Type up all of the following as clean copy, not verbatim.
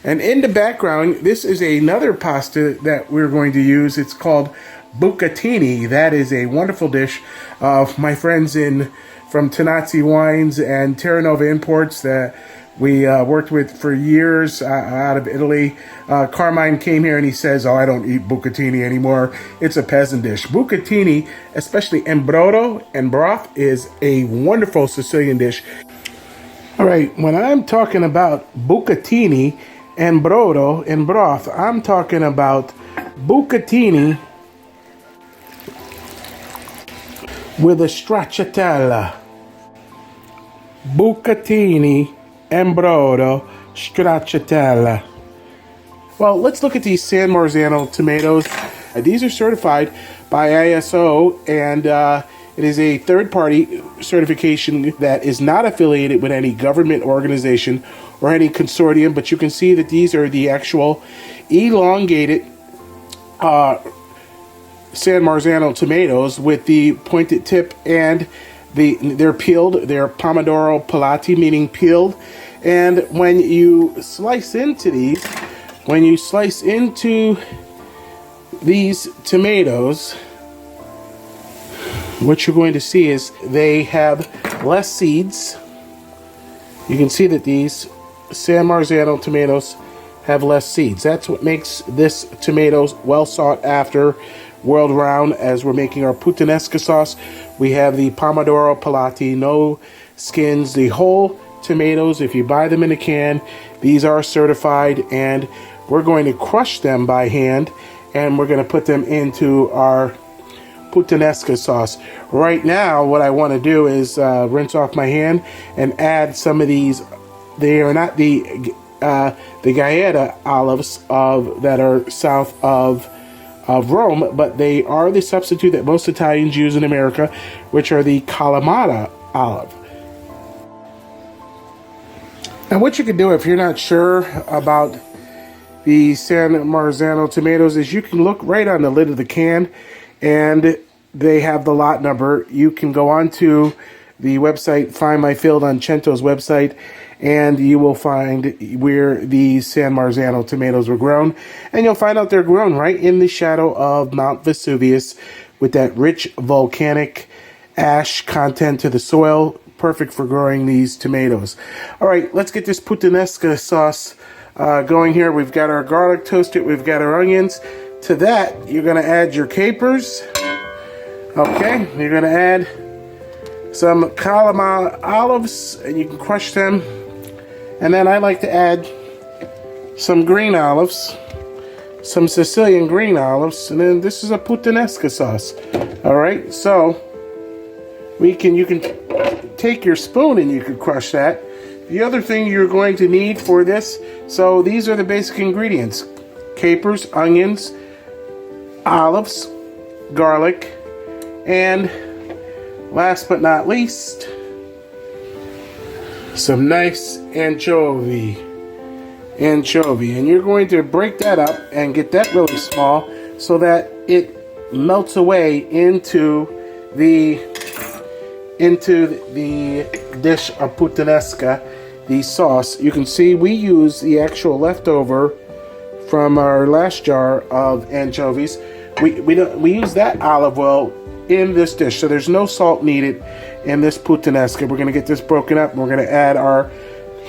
And in the background, this is another pasta that we're going to use. It's called Bucatini. That is a wonderful dish of my friends from Tenazzi Wines and Terranova Imports that we worked with for years out of Italy. Carmine came here and he says, "Oh, I don't eat bucatini anymore. It's a peasant dish." Bucatini, especially in brodo and broth, is a wonderful Sicilian dish. All right, when I'm talking about bucatini and brodo and broth, I'm talking about bucatini with a stracciatella. Bucatini and brodo stracciatella. Well, let's look at these San Marzano tomatoes. These are certified by ISO, and it is a third-party certification that is not affiliated with any government organization or any consortium, but you can see that these are the actual elongated San Marzano tomatoes with the pointed tip, and they're peeled. They're Pomodoro Pelati, meaning peeled. And when you slice into these tomatoes, what you're going to see is they have less seeds. You can see that these San Marzano tomatoes have less seeds. That's what makes this tomatoes well sought after world round. As we're making our Puttanesca sauce, we have the Pomodoro Pelati, no skins, the whole tomatoes. If you buy them in a can, these are certified, and we're going to crush them by hand, and we're going to put them into our Puttanesca sauce. Right now, what I want to do is rinse off my hand and add some of these. They are not the Gaeta olives that are south of Rome, but they are the substitute that most Italians use in America, which are the Kalamata olive. Now, what you can do if you're not sure about the San Marzano tomatoes is you can look right on the lid of the can, and they have the lot number. You can go on to the website, Find My Field on Cento's website, and you will find where the San Marzano tomatoes were grown. And you'll find out they're grown right in the shadow of Mount Vesuvius with that rich volcanic ash content to the soil. Perfect for growing these tomatoes. All right, let's get this Puttanesca sauce going here. We've got our garlic toasted. We've got our onions. To that, you're going to add your capers. Okay, you're going to add some Kalamata olives, and you can crush them. And then I like to add some green olives, some Sicilian green olives, and then this is a Puttanesca sauce. All right, so you can take your spoon and you can crush that. The other thing you're going to need for this, so these are the basic ingredients: capers, onions, olives, garlic, and last but not least, some nice anchovy. And you're going to break that up and get that really small so that it melts away into the dish of Puttanesca, the sauce. You can see we use the actual leftover from our last jar of anchovies. We use that olive oil in this dish, so there's no salt needed in this Puttanesca. We're going to get this broken up, and we're going to add our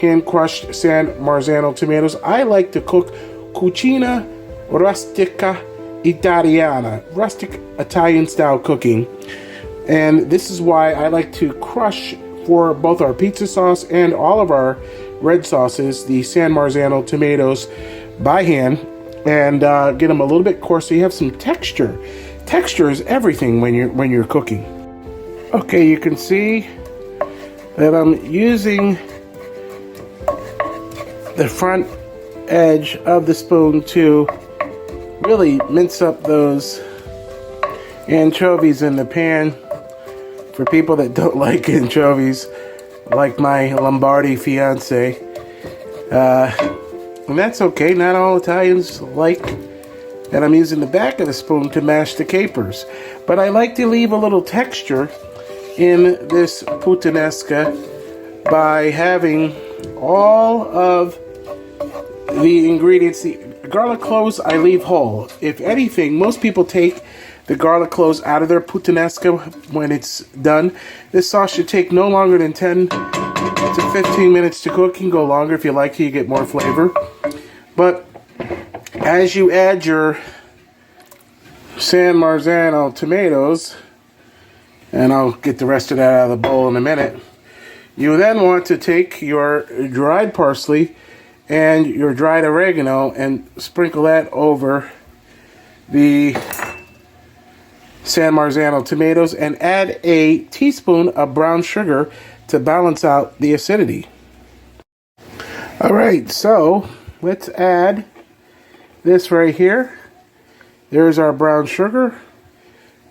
hand-crushed San Marzano tomatoes. I like to cook cucina rustica italiana, rustic Italian-style cooking. And this is why I like to crush for both our pizza sauce and all of our red sauces the San Marzano tomatoes by hand, and get them a little bit coarse so you have some texture. Texture is everything when you're cooking. Okay, you can see that I'm using the front edge of the spoon to really mince up those anchovies in the pan. For people that don't like anchovies, like my Lombardi fiance, and that's okay. Not all Italians like that I'm using the back of the spoon to mash the capers, but I like to leave a little texture in this Puttanesca by having all of the ingredients. The garlic cloves I leave whole. If anything, most people take the garlic cloves out of their puttanesca when it's done. This sauce should take no longer than 10 to 15 minutes to cook. You can go longer if you like to, you get more flavor. But as you add your San Marzano tomatoes, and I'll get the rest of that out of the bowl in a minute, you then want to take your dried parsley and your dried oregano and sprinkle that over the San Marzano tomatoes and add a teaspoon of brown sugar to balance out the acidity. Alright, so let's add this right here. There's our brown sugar.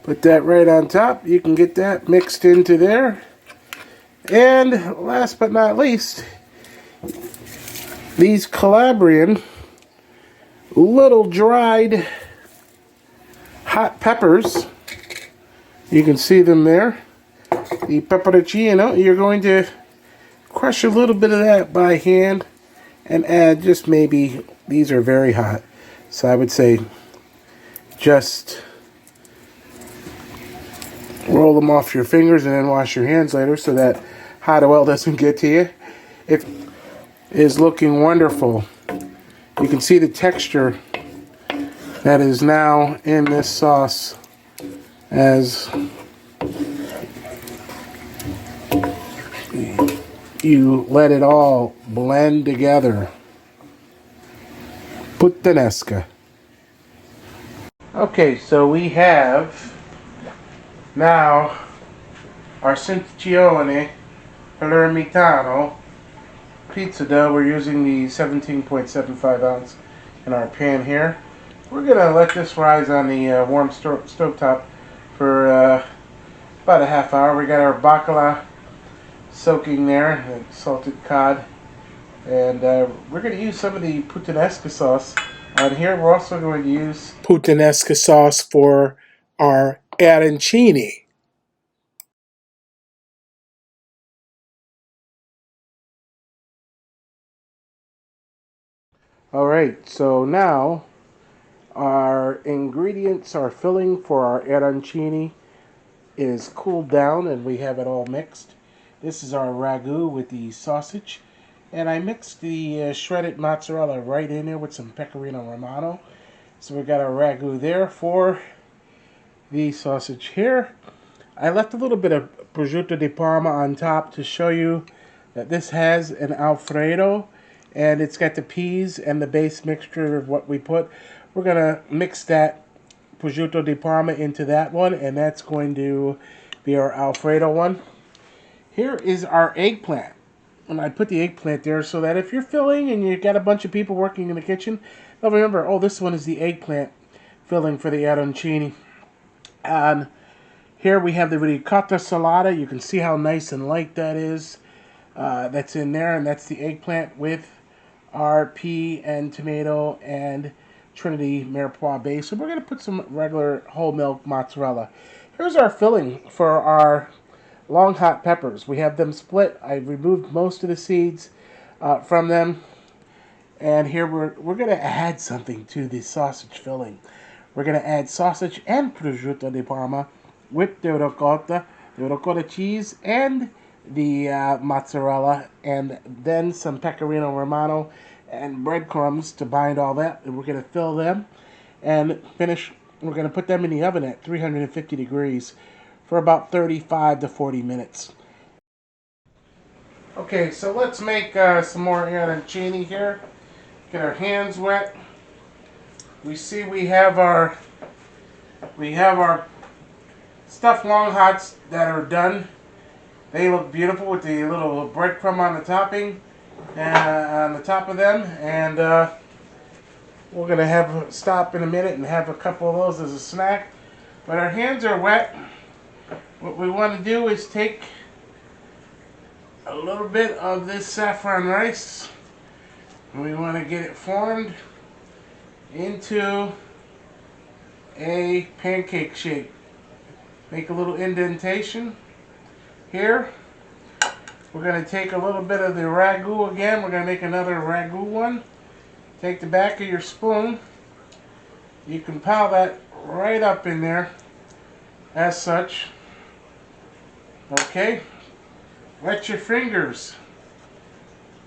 Put that right on top. You can get that mixed into there. And last but not least, these Calabrian little dried hot peppers. You can see them there. The peperoncino. You're going to crush a little bit of that by hand and add just maybe, these are very hot, so I would say just roll them off your fingers and then wash your hands later so that hot oil doesn't get to you. It is looking wonderful. You can see the texture that is now in this sauce as you let it all blend together. Puttanesca. Okay, so we have now our Cintione Palermitano pizza dough. We're using the 17.75 ounce in our pan here. We're going to let this rise on the warm stove top for about a half hour. We got our baccalà soaking there, and salted cod. And we're going to use some of the puttanesca sauce on here. We're also going to use puttanesca sauce for our arancini. Alright, so now our ingredients, our filling for our arancini is cooled down and we have it all mixed. This is our ragu with the sausage. And I mixed the shredded mozzarella right in there with some Pecorino Romano. So we got our ragu there for the sausage here. I left a little bit of prosciutto di Parma on top to show you that this has an Alfredo. And it's got the peas and the base mixture of what we put. We're going to mix that prosciutto di Parma into that one. And that's going to be our Alfredo one. Here is our eggplant. And I put the eggplant there so that if you're filling and you've got a bunch of people working in the kitchen, they'll remember, oh, this one is the eggplant filling for the arancini. And here we have the ricotta salata. You can see how nice and light that is. That's in there, and that's the eggplant with our pea and tomato and Trinity Mirepoix base. So we're going to put some regular whole milk mozzarella. Here's our filling for our long hot peppers. We have them split. I removed most of the seeds from them. And here we're going to add something to the sausage filling. We're going to add sausage and prosciutto di Parma with the ricotta cheese, and the mozzarella, and then some Pecorino Romano and breadcrumbs to bind all that. And we're going to fill them and finish. We're going to put them in the oven at 350 degrees for about 35 to 40 minutes. Okay, so let's make some more arancini here. Get our hands wet. We see we have our stuffed Longhots that are done. They look beautiful with the little breadcrumb on the topping on the top of them, and we're gonna have stop in a minute and have a couple of those as a snack. But our hands are wet. What we want to do is take a little bit of this saffron rice, and we want to get it formed into a pancake shape. Make a little indentation here. We're going to take a little bit of the ragu again. We're going to make another ragu one. Take the back of your spoon. You can pile that right up in there as such. Okay. Wet your fingers.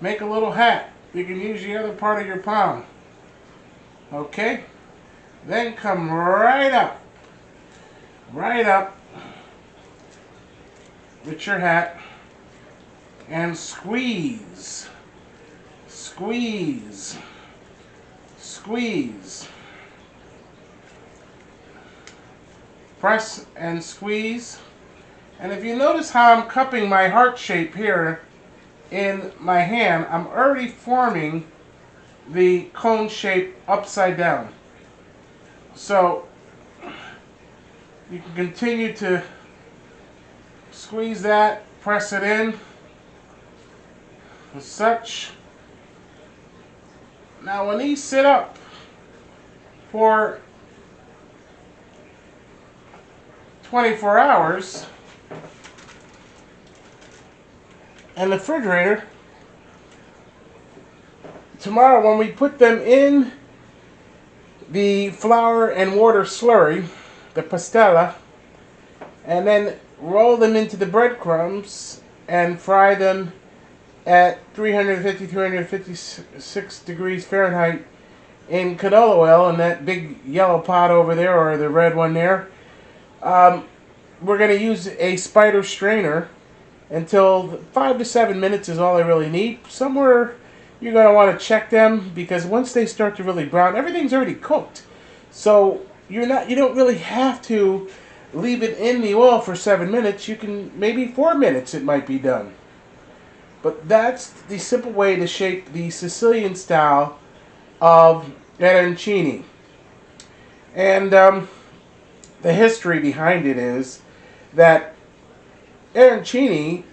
Make a little hat. You can use the other part of your palm. Okay. Then come right up with your hat and squeeze, squeeze, squeeze. Press and squeeze. And if you notice how I'm cupping my heart shape here in my hand, I'm already forming the cone shape upside down. So you can continue to squeeze that, press it in, as such. Now when these sit up for 24 hours in the refrigerator, tomorrow when we put them in the flour and water slurry, the pastella, and then roll them into the breadcrumbs and fry them at 350, 356 degrees Fahrenheit in canola oil in that big yellow pot over there, or the red one there. We're going to use a spider strainer until 5 to 7 minutes is all I really need. Somewhere you're going to want to check them, because once they start to really brown, everything's already cooked. So you don't really have to leave it in the oil for 7 minutes. You can, maybe 4 minutes it might be done. But that's the simple way to shape the Sicilian style of arancini. And the history behind it is that arancini,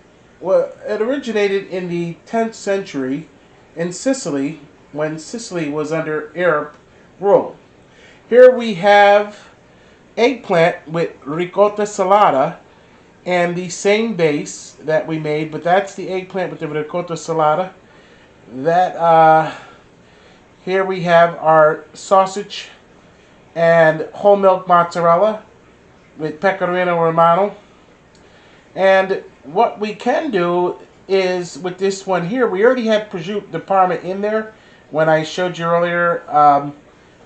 it originated in the 10th century in Sicily, when Sicily was under Arab rule. Here we have eggplant with ricotta salata and the same base that we made, but that's the eggplant with the ricotta salata. That here we have our sausage and whole milk mozzarella with Pecorino Romano. And what we can do is, with this one here, we already had prosciutto di Parma in there when I showed you earlier,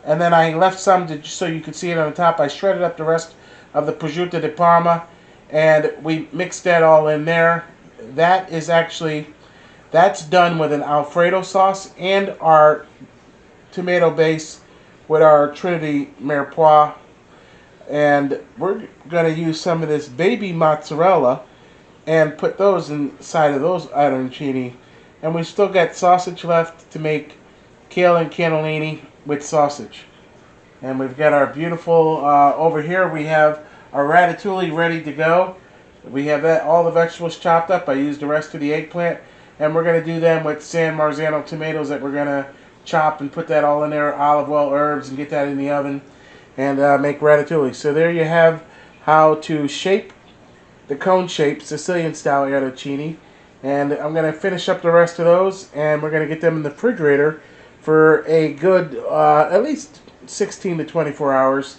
and then I left some so you could see it on the top. I shredded up the rest of the prosciutto di Parma, and we mixed that all in there. That is actually, that's done with an Alfredo sauce and our tomato base with our Trinity Mirepoix. And we're going to use some of this baby mozzarella and put those inside of those arancini. And we still got sausage left to make kale and cannellini with sausage. And we've got our beautiful, over here we have our ratatouille ready to go. We have that, all the vegetables chopped up. I used the rest of the eggplant. And we're going to do them with San Marzano tomatoes that we're going to chop and put that all in there, olive oil, herbs, and get that in the oven and make ratatouille. So there you have how to shape the cone shape Sicilian style arancini. And I'm going to finish up the rest of those, and we're going to get them in the refrigerator for a good at least 16 to 24 hours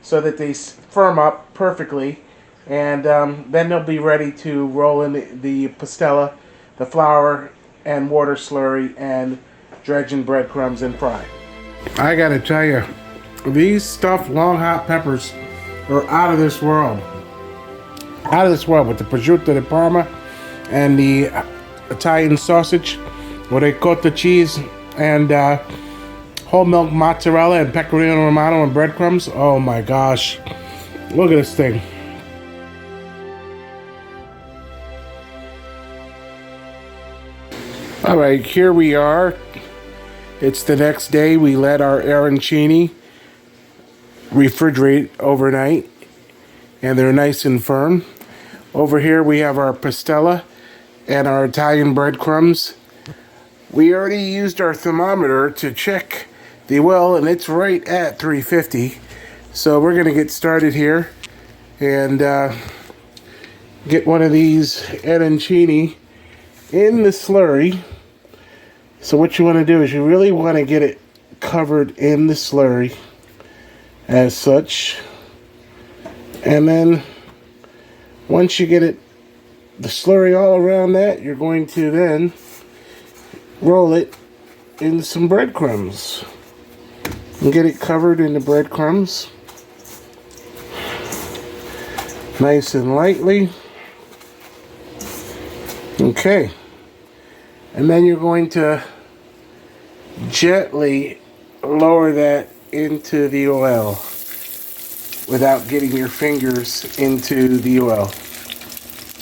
so that they firm up perfectly. And then they'll be ready to roll in the pastella, the flour and water slurry, and dredge in breadcrumbs and fry. I gotta tell you, these stuffed long hot peppers are out of this world. Out of this world, with the prosciutto di Parma and the Italian sausage with ricotta cheese and whole milk mozzarella and Pecorino Romano and breadcrumbs. Oh my gosh, look at this thing. All right, here we are. It's the next day. We let our arancini refrigerate overnight, and they're nice and firm. Over here we have our pastella and our Italian breadcrumbs. We already used our thermometer to check the oil, and it's right at 350. So we're going to get started here and get one of these arancini in the slurry. So what you want to do is you really want to get it covered in the slurry as such. And then once you get the slurry all around that, you're going to then roll it in some breadcrumbs and get it covered in the breadcrumbs nice and lightly. Okay, and then you're going to gently lower that into the oil without getting your fingers into the oil.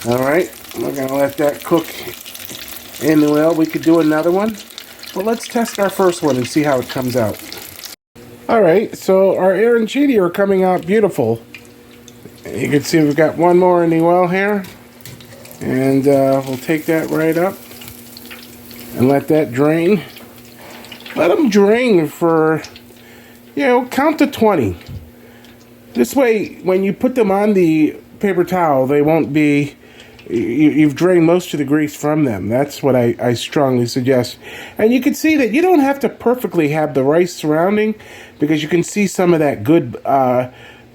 Alright, we're going to let that cook in the oil. We could do another one, but let's test our first one and see how it comes out. Alright, so our arancini are coming out beautiful. You can see we've got one more in the oil here, and we'll take that right up and let that drain. Let them drain for, count to 20. This way, when you put them on the paper towel, they won't be, you've drained most of the grease from them. That's what I strongly suggest. And you can see that you don't have to perfectly have the rice surrounding, because you can see some of that good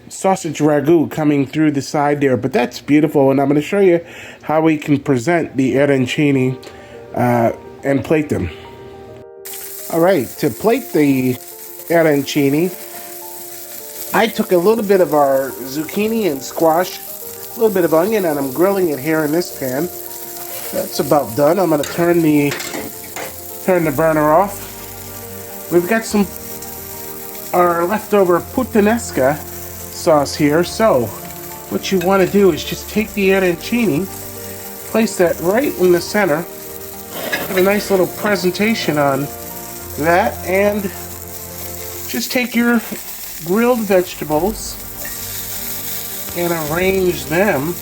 sausage ragu coming through the side there. But that's beautiful, and I'm going to show you how we can present the arancini and plate them. Alright, to plate the arancini, I took a little bit of our zucchini and squash, a little bit of onion, and I'm grilling it here in this pan. That's about done. I'm going to turn the burner off. We've got our leftover Puttanesca sauce here. So what you want to do is just take the arancini, place that right in the center, put a nice little presentation on that, and just take your grilled vegetables and arrange them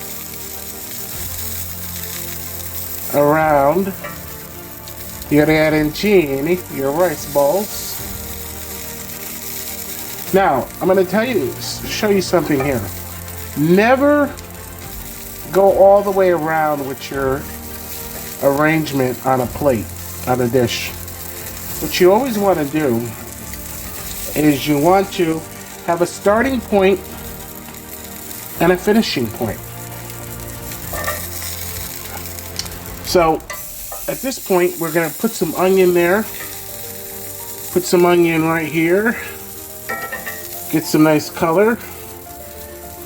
around your arancini, your rice balls. Now, I'm going to show you something here. Never go all the way around with your arrangement on a plate, on a dish. What you always want to do is you want to have a starting point and a finishing point. So at this point, we're going to put some onion there, put some onion right here, get some nice color.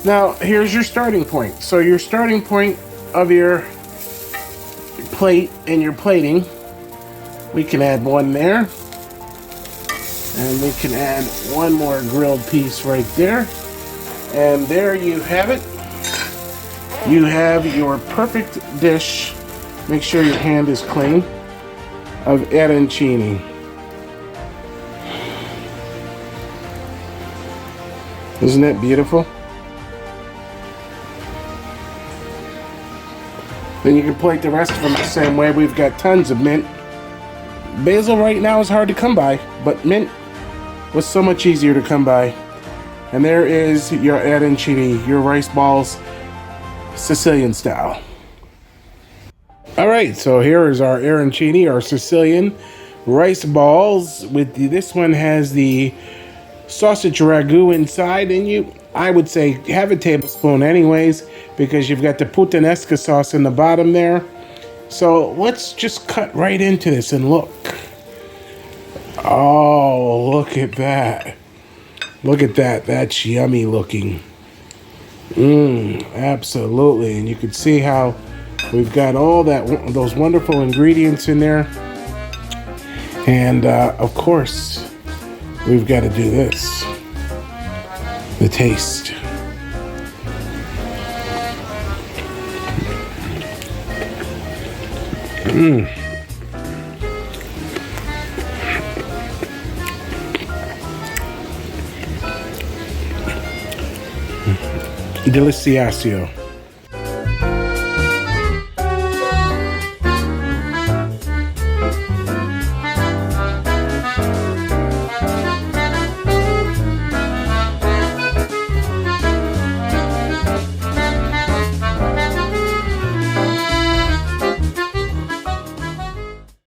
Now here's your starting point. So your starting point of your plate and your plating, we can add one there, and we can add one more grilled piece right there, and there you have it. You have your perfect dish. Make sure your hand is clean, of arancini. Isn't that beautiful? Then you can plate the rest of them the same way. We've got tons of mint. Basil right now is hard to come by, but mint was so much easier to come by. And there is your arancini, your rice balls, Sicilian style. Alright, so here is our arancini, our Sicilian rice balls. This one has the sausage ragu inside, and I would say have a tablespoon anyways, because you've got the Puttanesca sauce in the bottom there. So let's just cut right into this and look. Oh, look at that. Look at that. That's yummy looking. Absolutely. And you can see how we've got all those wonderful ingredients in there. And of course, we've got to do this. The taste. Delicioso.